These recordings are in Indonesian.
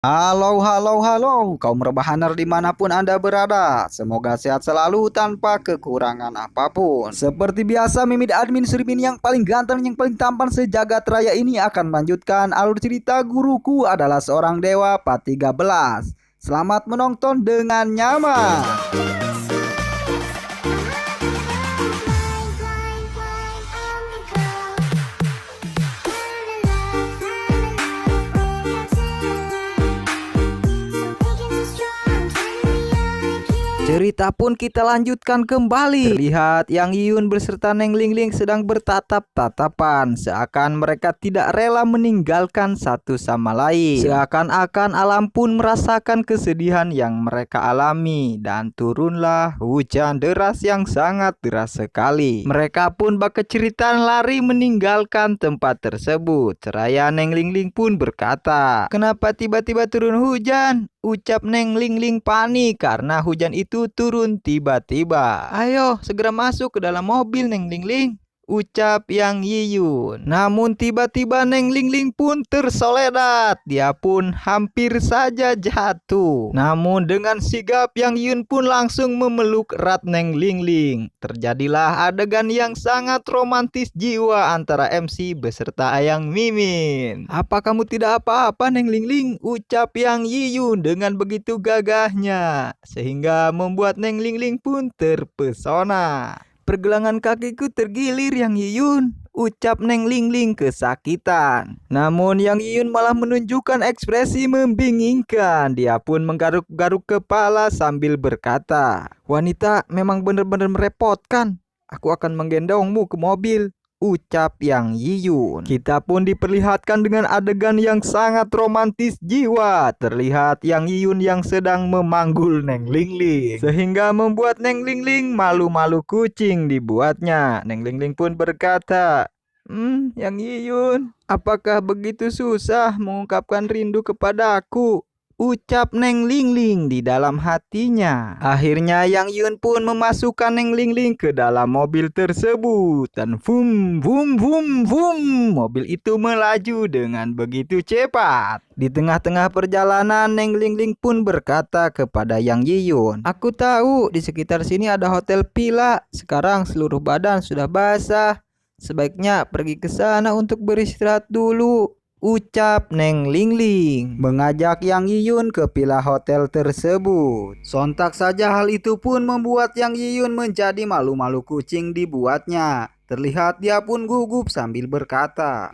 Halo, halo, halo, kaum rebahaner dimanapun Anda berada. Semoga sehat selalu tanpa kekurangan apapun. Seperti biasa, Mimin Admin Surimin yang paling ganteng, yang paling tampan sejagat raya ini akan melanjutkan alur cerita Guruku Adalah Seorang Dewa Part 13. Selamat menonton dengan nyaman. Cerita pun kita lanjutkan kembali. Terlihat Yang Yiyun beserta Neng Lingling sedang bertatap-tatapan, seakan mereka tidak rela meninggalkan satu sama lain. Seakan-akan alam pun merasakan kesedihan yang mereka alami, dan turunlah hujan deras yang sangat deras sekali. Mereka pun berkeceritaan lari meninggalkan tempat tersebut. Seraya Neng Lingling pun berkata, "Kenapa tiba-tiba turun hujan?" Ucap Neng Lingling panik karena hujan itu turun tiba-tiba. "Ayo segera masuk ke dalam mobil Neng Lingling," ucap Yang Yiyun. Namun tiba-tiba Neng Lingling pun tersoledat. Dia pun hampir saja jatuh. Namun dengan sigap Yang Yiyun pun langsung memeluk erat Neng Lingling. Terjadilah adegan yang sangat romantis jiwa antara MC beserta Ayang Mimin. "Apa kamu tidak apa-apa Neng Lingling?" ucap Yang Yiyun dengan begitu gagahnya, sehingga membuat Neng Lingling pun terpesona. "Pergelangan kakiku tergilir Yang Yiyun," ucap Neng Lingling kesakitan. Namun Yang Yiyun malah menunjukkan ekspresi membingungkan. Dia pun menggaruk-garuk kepala sambil berkata, "Wanita memang benar-benar merepotkan. Aku akan menggendongmu ke mobil," ucap Yang Yiyun. Kita pun diperlihatkan dengan adegan yang sangat romantis jiwa. Terlihat Yang Yiyun yang sedang memanggul Neng Lingling, sehingga membuat Neng Lingling malu-malu kucing dibuatnya. Neng Lingling pun berkata, Yang Yiyun, apakah begitu susah mengungkapkan rindu kepadaku?" ucap Neng Lingling di dalam hatinya. Akhirnya Yang Yun pun memasukkan Neng Lingling ke dalam mobil tersebut. Dan vum, vum, vum, vum, mobil itu melaju dengan begitu cepat. Di tengah-tengah perjalanan, Neng Lingling pun berkata kepada Yang Yiyun, "Aku tahu di sekitar sini ada hotel villa. Sekarang seluruh badan sudah basah. Sebaiknya pergi ke sana untuk beristirahat dulu," ucap Neng Lingling, mengajak Yang Yiyun ke villa hotel tersebut. Sontak saja hal itu pun membuat Yang Yiyun menjadi malu-malu kucing dibuatnya. Terlihat dia pun gugup sambil berkata,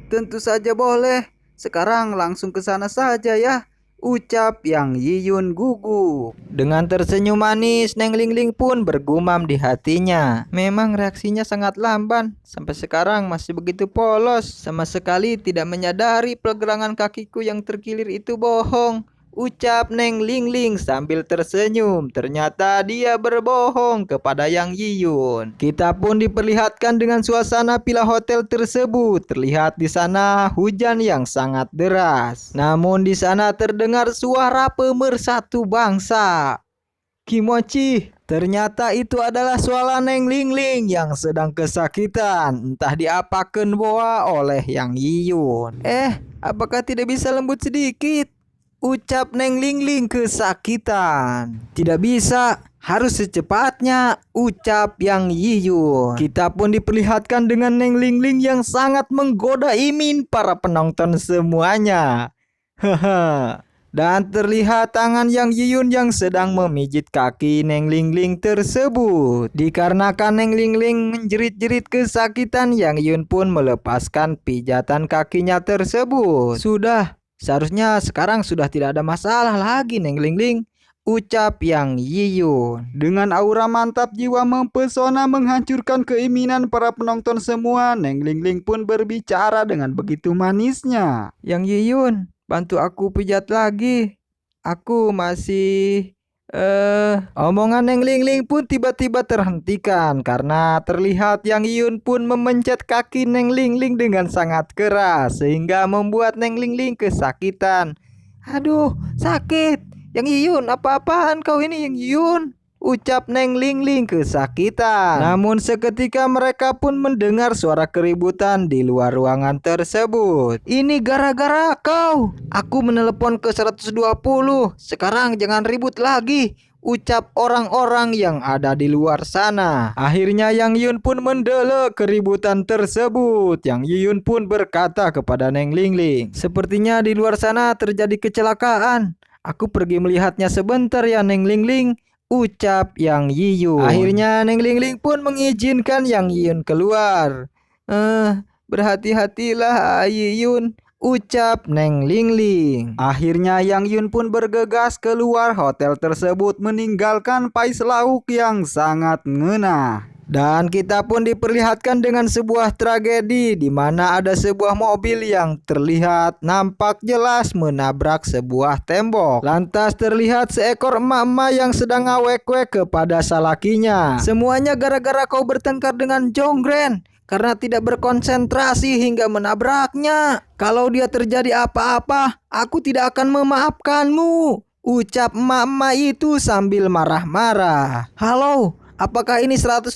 Tentu saja boleh. Sekarang langsung ke sana saja ya," ucap Yang Yiyun gugup. Dengan tersenyum manis, Neng Lingling pun bergumam di hatinya, "Memang reaksinya sangat lamban. Sampai sekarang masih begitu polos. Sama sekali tidak menyadari pergelangan kakiku yang terkilir itu bohong," ucap Neng Lingling sambil tersenyum. Ternyata dia berbohong kepada Yang Yiyun. Kita pun diperlihatkan dengan suasana villa hotel tersebut. Terlihat di sana hujan yang sangat deras. Namun di sana terdengar suara pemersatu bangsa. Kimochi. Ternyata itu adalah suara Neng Lingling yang sedang kesakitan. Entah diapakan boa oleh Yang Yiyun. Apakah tidak bisa lembut sedikit?" ucap Neng Lingling kesakitan. "Tidak bisa, harus secepatnya," ucap Yang Yiyun. Kita pun diperlihatkan dengan Neng Lingling yang sangat menggoda imin para penonton semuanya. Haha. Dan terlihat tangan Yang Yiyun yang sedang memijit kaki Neng Lingling tersebut. Dikarenakan Neng Lingling menjerit-jerit kesakitan, Yang Yiyun pun melepaskan pijatan kakinya tersebut. Seharusnya sekarang sudah tidak ada masalah lagi Neng Lingling," ucap Yang Yiyun. Dengan aura mantap jiwa mempesona menghancurkan keinginan para penonton semua, Neng Lingling pun berbicara dengan begitu manisnya. "Yang Yiyun, bantu aku pijat lagi. Aku masih..." Omongan Neng Lingling pun tiba-tiba terhentikan karena terlihat Yang Yiyun pun memencet kaki Neng Lingling dengan sangat keras, sehingga membuat Neng Lingling kesakitan. "Aduh, sakit. Yang Yiyun, apa-apaan kau ini Yang Yiyun?" ucap Neng Lingling kesakitan. Namun seketika mereka pun mendengar suara keributan di luar ruangan tersebut. Ini gara-gara kau. Aku menelepon ke 120. Sekarang jangan ribut lagi, ucap orang-orang yang ada di luar sana. Akhirnya Yang Yun pun mendelek keributan tersebut. Yang Yun pun berkata kepada Neng Lingling, sepertinya di luar sana terjadi kecelakaan. Aku pergi melihatnya sebentar ya Neng Lingling, ucap Yang Yiyun. Akhirnya Neng Lingling pun mengizinkan Yang Yiyun keluar. Berhati-hatilah Yiyun, ucap Neng Lingling. Akhirnya Yang Yun pun bergegas keluar hotel tersebut meninggalkan Pais Lauk yang sangat ngena. Dan kita pun diperlihatkan dengan sebuah tragedi di mana ada sebuah mobil yang terlihat nampak jelas menabrak sebuah tembok. Lantas terlihat seekor emak-emak yang sedang ngawek-wek kepada salakinya. Semuanya gara-gara kau bertengkar dengan Jonggren karena tidak berkonsentrasi hingga menabraknya. Kalau dia terjadi apa-apa, aku tidak akan memaafkanmu, ucap emak-emak itu sambil marah-marah. Halo, apakah ini 120?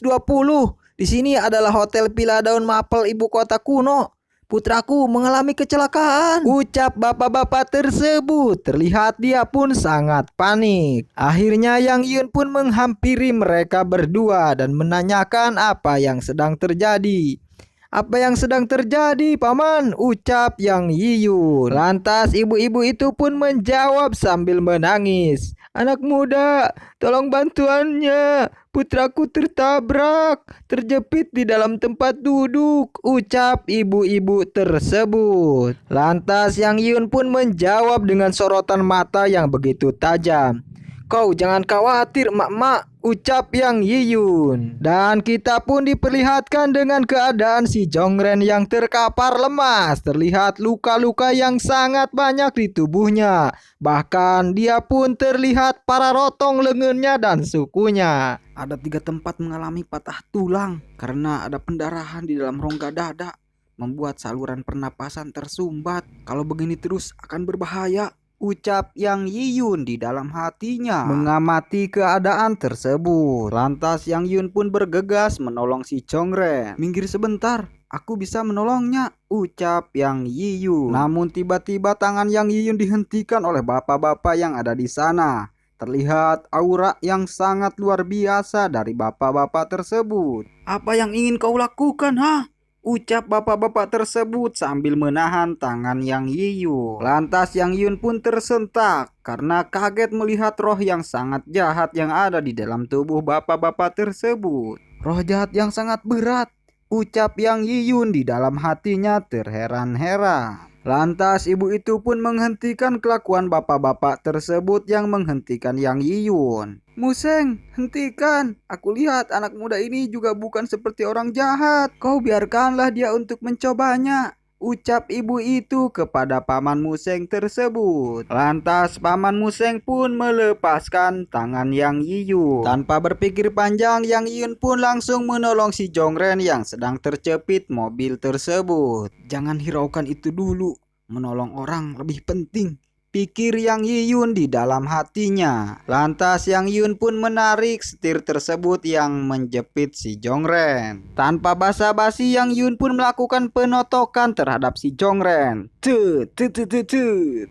Di sini adalah Hotel Villa Daun Mapel ibu kota kuno. Putraku mengalami kecelakaan, ucap bapak-bapak tersebut. Terlihat dia pun sangat panik. Akhirnya Yang Yun pun menghampiri mereka berdua dan menanyakan apa yang sedang terjadi. Apa yang sedang terjadi, Paman? Ucap Yang Yiyun. Lantas ibu-ibu itu pun menjawab sambil menangis. Anak muda, tolong bantuannya. Putraku tertabrak, terjepit di dalam tempat duduk, ucap ibu-ibu tersebut. Lantas Yang Yiyun pun menjawab dengan sorotan mata yang begitu tajam. Kau jangan khawatir, mak-mak, ucap Yang Yiyun. Dan kita pun diperlihatkan dengan keadaan si Jonggren yang terkapar lemas. Terlihat luka-luka yang sangat banyak di tubuhnya. Bahkan dia pun terlihat para rotong lengannya dan sukunya. Ada 3 tempat mengalami patah tulang karena ada pendarahan di dalam rongga dada, membuat saluran pernapasan tersumbat. Kalau begini terus akan berbahaya, ucap Yang Yiyun di dalam hatinya mengamati keadaan tersebut. Lantas Yang Yun pun bergegas menolong si Jonggren. Minggir sebentar, aku bisa menolongnya, ucap Yang Yiyun. Namun tiba-tiba tangan Yang Yiyun dihentikan oleh bapak-bapak yang ada di sana. Terlihat aura yang sangat luar biasa dari bapak-bapak tersebut. Apa yang ingin kau lakukan, ha? Ucap bapak-bapak tersebut sambil menahan tangan Yang Yiyun. Lantas Yang Yun pun tersentak karena kaget melihat roh yang sangat jahat yang ada di dalam tubuh bapak-bapak tersebut. Roh jahat yang sangat berat, ucap Yang Yiyun di dalam hatinya terheran-heran. Lantas ibu itu pun menghentikan kelakuan bapak-bapak tersebut yang menghentikan Yang Yiyun. Museng, hentikan. Aku lihat anak muda ini juga bukan seperti orang jahat. Kau biarkanlah dia untuk mencobanya, ucap ibu itu kepada Paman Museng tersebut. Lantas Paman Museng pun melepaskan tangan Yang Yiyun. Tanpa berpikir panjang, Yang Yiyun pun langsung menolong si Jonggren yang sedang terjepit mobil tersebut. Jangan hiraukan itu dulu, menolong orang lebih penting, pikir Yang Yiyun di dalam hatinya. Lantas Yang Yiyun pun menarik setir tersebut yang menjepit si Jonggren. Tanpa basa-basi Yang Yiyun pun melakukan penotokan terhadap si Jonggren.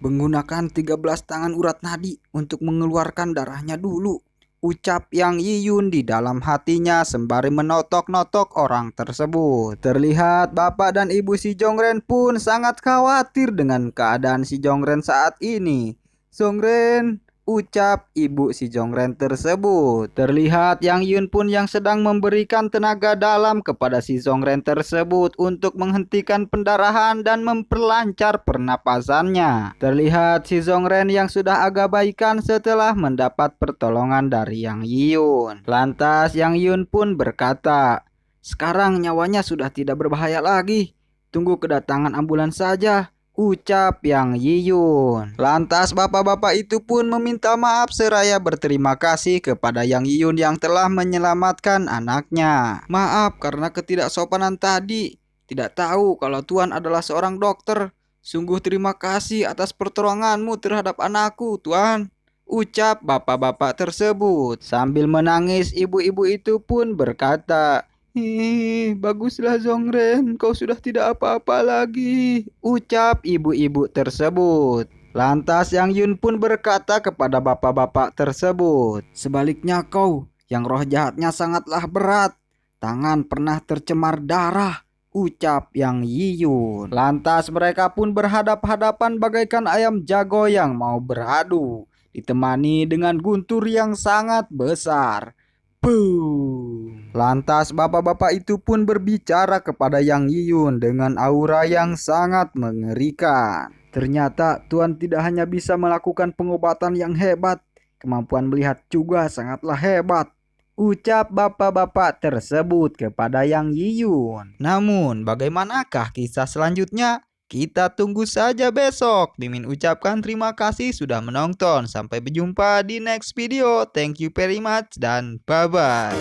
Menggunakan 13 tangan urat nadi untuk mengeluarkan darahnya dulu, ucap Yang Yiyun di dalam hatinya sembari menotok-notok orang tersebut. Terlihat bapak dan ibu si Jonggren pun sangat khawatir dengan keadaan si Jonggren saat ini. Jonggren, ucap ibu si Jonggren tersebut. Terlihat Yang Yun pun yang sedang memberikan tenaga dalam kepada si Jonggren tersebut untuk menghentikan pendarahan dan memperlancar pernapasannya. Terlihat si Jonggren yang sudah agak baikan setelah mendapat pertolongan dari Yang Yiyun. Lantas Yang Yun pun berkata, sekarang nyawanya sudah tidak berbahaya lagi. Tunggu kedatangan ambulans saja, ucap Yang Yiyun. Lantas bapak-bapak itu pun meminta maaf seraya berterima kasih kepada Yang Yiyun yang telah menyelamatkan anaknya. Maaf karena ketidaksopanan tadi. Tidak tahu kalau Tuan adalah seorang dokter. Sungguh terima kasih atas pertolonganmu terhadap anakku, Tuan, ucap bapak-bapak tersebut. Sambil menangis, ibu-ibu itu pun berkata, baguslah Zongren, kau sudah tidak apa-apa lagi, ucap ibu-ibu tersebut. Lantas Yang Yun pun berkata kepada bapak-bapak tersebut, sebaliknya kau, yang roh jahatnya sangatlah berat, tangan pernah tercemar darah, ucap Yang Yiyun. Lantas mereka pun berhadap-hadapan bagaikan ayam jago yang mau beradu, ditemani dengan guntur yang sangat besar. Boom. Lantas bapak-bapak itu pun berbicara kepada Yang Yiyun dengan aura yang sangat mengerikan. Ternyata Tuan tidak hanya bisa melakukan pengobatan yang hebat, kemampuan melihat juga sangatlah hebat, ucap bapak-bapak tersebut kepada Yang Yiyun. Namun bagaimanakah kisah selanjutnya? Kita tunggu saja besok. Mimin ucapkan terima kasih sudah menonton. Sampai berjumpa di next video. Thank you very much dan bye-bye.